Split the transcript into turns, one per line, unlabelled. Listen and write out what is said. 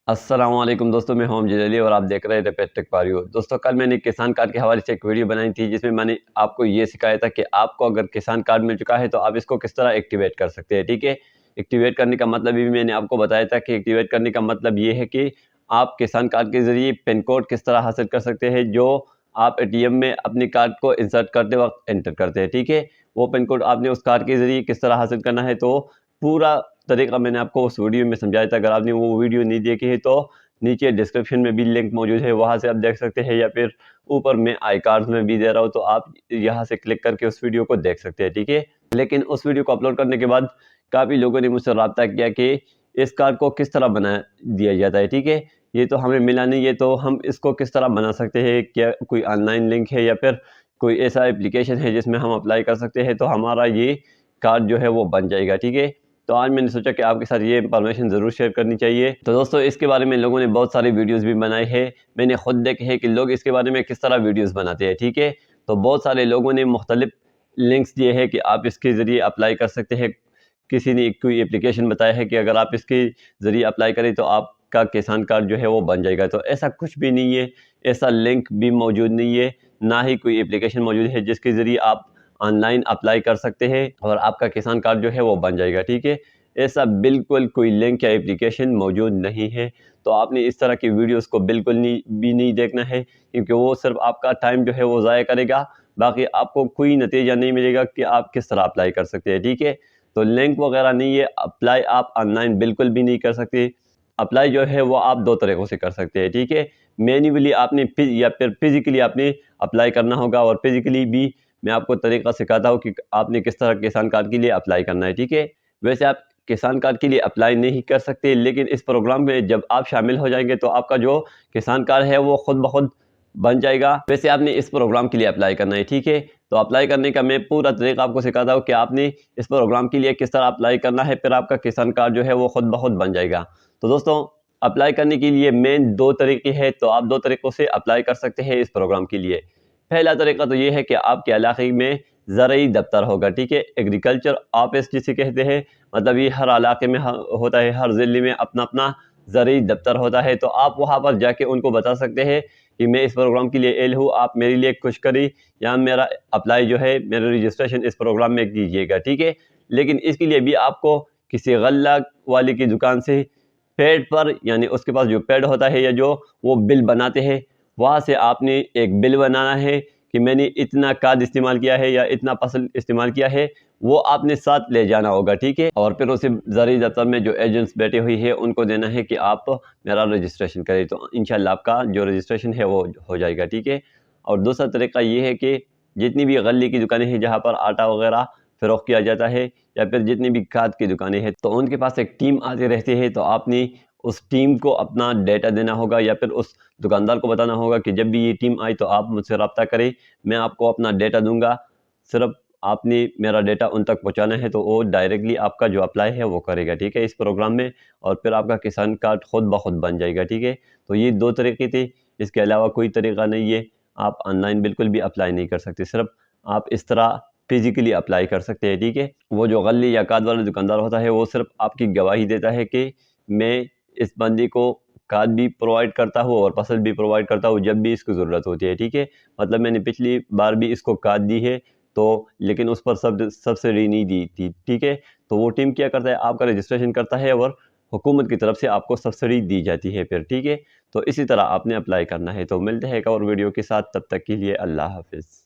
السلام علیکم دوستوں، میں ہوں امجد علی اور آپ دیکھ رہے تھے پیٹ ٹیک پاریو۔ دوستوں، کل میں نے کسان کارڈ کے حوالے سے ایک ویڈیو بنائی تھی جس میں میں نے آپ کو یہ سکھایا تھا کہ آپ کو اگر کسان کارڈ مل چکا ہے تو آپ اس کو کس طرح ایکٹیویٹ کر سکتے ہیں۔ ٹھیک ہے، ایکٹیویٹ کرنے کا مطلب بھی میں نے آپ کو بتایا تھا کہ ایکٹیویٹ کرنے کا مطلب یہ ہے کہ آپ کسان کارڈ کے ذریعے پن کوڈ کس طرح حاصل کر سکتے ہیں جو آپ اے ٹی ایم میں اپنی کارڈ کو انسرٹ کرتے وقت انٹر کرتے ہیں۔ ٹھیک ہے، وہ پن کوڈ آپ نے اس کارڈ کے ذریعے کس طرح حاصل کرنا ہے تو پورا طریقہ میں نے آپ کو اس ویڈیو میں سمجھایا تھا۔ اگر آپ نے وہ ویڈیو نہیں دیکھی ہے تو نیچے ڈسکرپشن میں بھی لنک موجود ہے، وہاں سے آپ دیکھ سکتے ہیں، یا پھر اوپر میں آئی کارڈز میں بھی دے رہا ہوں تو آپ یہاں سے کلک کر کے اس ویڈیو کو دیکھ سکتے ہیں۔ ٹھیک ہے، لیکن اس ویڈیو کو اپلوڈ کرنے کے بعد کافی لوگوں نے مجھ سے رابطہ کیا کہ اس کارڈ کو کس طرح بنا دیا جاتا ہے۔ ٹھیک ہے، یہ تو ہمیں ملا نہیں، یہ تو ہم اس کو کس طرح بنا سکتے ہیں، کیا کوئی آن لائن لنک ہے یا پھر کوئی ایسا اپلیکیشن ہے جس میں ہم اپلائی کر سکتے ہیں تو ہمارا یہ کارڈ جو ہے وہ بن جائے گا۔ ٹھیک ہے، تو آج میں نے سوچا کہ آپ کے ساتھ یہ انفارمیشن ضرور شیئر کرنی چاہیے۔ تو دوستو، اس کے بارے میں لوگوں نے بہت ساری ویڈیوز بھی بنائے ہیں، میں نے خود دیکھے ہے کہ لوگ اس کے بارے میں کس طرح ویڈیوز بناتے ہیں۔ ٹھیک ہے، تو بہت سارے لوگوں نے مختلف لنکس دیے ہیں کہ آپ اس کے ذریعے اپلائی کر سکتے ہیں۔ کسی نے کوئی اپلیکیشن بتایا ہے کہ اگر آپ اس کے ذریعے اپلائی کریں تو آپ کا کسان کارڈ جو ہے وہ بن جائے گا، تو ایسا کچھ بھی نہیں ہے، ایسا لنک بھی موجود نہیں ہے، نہ ہی کوئی اپلیکیشن موجود ہے جس کے ذریعے آپ آن لائن اپلائی کر سکتے ہیں اور آپ کا کسان کارڈ جو ہے وہ بن جائے گا۔ ٹھیک ہے، ایسا بالکل کوئی لنک یا اپلیکیشن موجود نہیں ہے، تو آپ نے اس طرح کی ویڈیوز کو بالکل نہیں دیکھنا ہے، کیونکہ وہ صرف آپ کا ٹائم جو ہے وہ ضائع کرے گا، باقی آپ کو کوئی نتیجہ نہیں ملے گا کہ آپ کس طرح اپلائی کر سکتے ہیں۔ ٹھیک ہے، تو لنک وغیرہ نہیں ہے، اپلائی آپ آن لائن بالکل بھی نہیں کر سکتے۔ اپلائی جو ہے وہ آپ دو طریقوں سے کر سکتے ہیں۔ ٹھیک ہے، مینولی آپ نے یا پھر فزیکلی آپ نے اپلائی کرنا ہوگا، اور فزیکلی بھی میں آپ کو طریقہ سکھاتا ہوں کہ آپ نے کس طرح کسان کارڈ کے لیے اپلائی کرنا ہے۔ ٹھیک ہے، ویسے آپ کسان کارڈ کے لیے اپلائی نہیں کر سکتے، لیکن اس پروگرام میں جب آپ شامل ہو جائیں گے تو آپ کا جو کسان کارڈ ہے وہ خود بخود بن جائے گا۔ ویسے آپ نے اس پروگرام کے لیے اپلائی کرنا ہے۔ ٹھیک ہے، تو اپلائی کرنے کا میں پورا طریقہ آپ کو سکھاتا ہوں کہ آپ نے اس پروگرام کے لیے کس طرح اپلائی کرنا ہے، پھر آپ کا کسان کارڈ جو ہے وہ خود بخود بن جائے گا۔ تو دوستوں، اپلائی کرنے کے لیے مین دو طریقے ہیں، تو آپ دو طریقوں سے اپلائی کر سکتے ہیں اس پروگرام کے لیے۔ پہلا طریقہ تو یہ ہے کہ آپ کے علاقے میں زرعی دفتر ہوگا۔ ٹھیک ہے، ایگریکلچر آفس جسے کہتے ہیں، مطلب یہ ہر علاقے میں ہوتا ہے، ہر ضلع میں اپنا اپنا زرعی دفتر ہوتا ہے، تو آپ وہاں پر جا کے ان کو بتا سکتے ہیں کہ میں اس پروگرام کے لیے ایل ہوں، آپ میرے لیے کچھ کریں یا میرا اپلائی جو ہے، میرا رجسٹریشن اس پروگرام میں کیجیے گا۔ ٹھیک ہے، لیکن اس کے لیے بھی آپ کو کسی غلہ والے کی دکان سے پیڈ پر، یعنی اس کے پاس جو پیڈ ہوتا ہے یا جو وہ بل بناتے ہیں، وہاں سے آپ نے ایک بل بنانا ہے کہ میں نے اتنا کارڈ استعمال کیا ہے یا اتنا فصل استعمال کیا ہے، وہ آپ نے ساتھ لے جانا ہوگا۔ ٹھیک ہے، اور پھر اسے زرعی دفتر میں جو ایجنٹس بیٹھے ہوئی ہے ان کو دینا ہے کہ آپ میرا رجسٹریشن کریں، تو انشاءاللہ آپ کا جو رجسٹریشن ہے وہ ہو جائے گا۔ ٹھیک ہے، اور دوسرا طریقہ یہ ہے کہ جتنی بھی غلے کی دکانیں ہیں جہاں پر آٹا وغیرہ فروخت کیا جاتا ہے، یا پھر جتنی بھی کھاد کی دکانیں ہیں، تو ان کے پاس ایک ٹیم آتے رہتے ہیں، تو آپ نے اس ٹیم کو اپنا ڈیٹا دینا ہوگا، یا پھر اس دکاندار کو بتانا ہوگا کہ جب بھی یہ ٹیم آئی تو آپ مجھ سے رابطہ کریں، میں آپ کو اپنا ڈیٹا دوں گا، صرف آپ نے میرا ڈیٹا ان تک پہنچانا ہے، تو وہ ڈائریکٹلی آپ کا جو اپلائی ہے وہ کرے گا۔ ٹھیک ہے، اس پروگرام میں، اور پھر آپ کا کسان کارڈ خود بخود بن جائے گا۔ ٹھیک ہے، تو یہ دو طریقے تھے، اس کے علاوہ کوئی طریقہ نہیں ہے، آپ آن لائن بالکل بھی اپلائی نہیں کر سکتے، صرف آپ اس طرح فزیکلی اپلائی کر سکتے ہیں۔ ٹھیک ہے، وہ جو غلے یا کھاد والا دکاندار ہوتا ہے وہ صرف آپ کی گواہی دیتا ہے کہ میں اس بندے کو کھاد بھی پرووائڈ کرتا ہوں اور فصل بھی پرووائڈ کرتا ہوں جب بھی اس کو ضرورت ہوتی ہے۔ ٹھیک ہے، مطلب میں نے پچھلی بار بھی اس کو کھاد دی ہے، تو لیکن اس پر سبسڈی نہیں دی تھی۔ ٹھیک ہے، تو وہ ٹیم کیا کرتا ہے، آپ کا رجسٹریشن کرتا ہے اور حکومت کی طرف سے آپ کو سبسڈی دی جاتی ہے پھر۔ ٹھیک ہے، تو اسی طرح آپ نے اپلائی کرنا ہے۔ تو ملتے ہیں ایک اور ویڈیو کے ساتھ، تب تک کے لیے اللہ حافظ۔